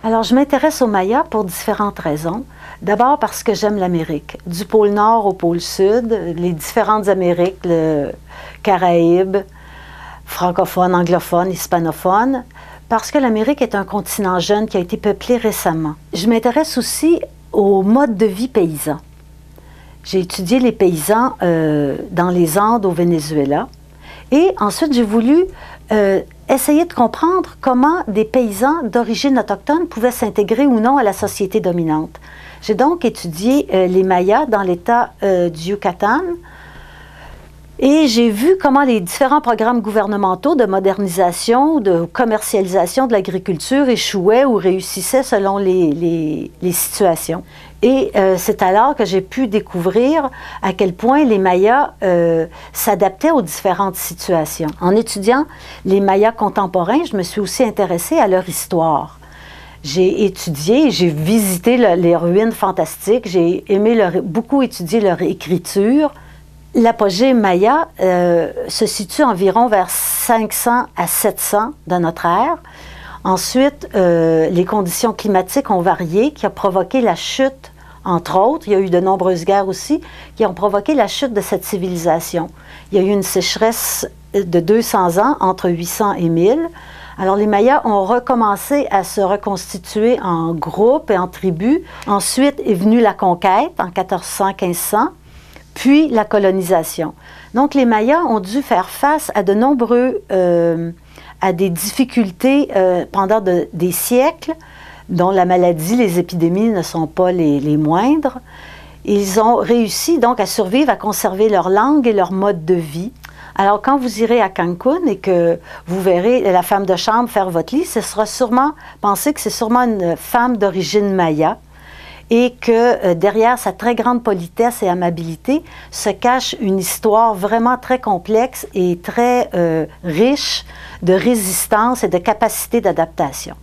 Alors, je m'intéresse aux Mayas pour différentes raisons. D'abord parce que j'aime l'Amérique, du pôle Nord au pôle Sud, les différentes Amériques, le Caraïbes, francophones, anglophones, hispanophones, parce que l'Amérique est un continent jeune qui a été peuplé récemment. Je m'intéresse aussi au mode de vie paysan. J'ai étudié les paysans dans les Andes au Venezuela et ensuite j'ai voulu essayer de comprendre comment des paysans d'origine autochtone pouvaient s'intégrer ou non à la société dominante. J'ai donc étudié les Mayas dans l'État du Yucatan et j'ai vu comment les différents programmes gouvernementaux de modernisation, de commercialisation de l'agriculture échouaient ou réussissaient selon les situations. Et c'est alors que j'ai pu découvrir à quel point les Mayas s'adaptaient aux différentes situations. En étudiant les Mayas contemporains, je me suis aussi intéressée à leur histoire. J'ai étudié, j'ai visité les ruines fantastiques, j'ai aimé beaucoup étudier leur écriture. L'apogée Maya se situe environ vers 500 à 700 de notre ère. Ensuite, les conditions climatiques ont varié, qui a provoqué la chute, entre autres. Il y a eu de nombreuses guerres aussi, qui ont provoqué la chute de cette civilisation. Il y a eu une sécheresse de 200 ans, entre 800 et 1000. Alors, les Mayas ont recommencé à se reconstituer en groupes et en tribus. Ensuite est venue la conquête en 1400-1500, puis la colonisation. Donc, les Mayas ont dû faire face à de nombreux, à des difficultés pendant des siècles, dont la maladie, les épidémies ne sont pas les moindres. Ils ont réussi donc à survivre, à conserver leur langue et leur mode de vie. Alors, quand vous irez à Cancun et que vous verrez la femme de chambre faire votre lit, ce sera sûrement, pensez que c'est sûrement une femme d'origine maya et que derrière sa très grande politesse et amabilité se cache une histoire vraiment très complexe et très riche de résistance et de capacité d'adaptation.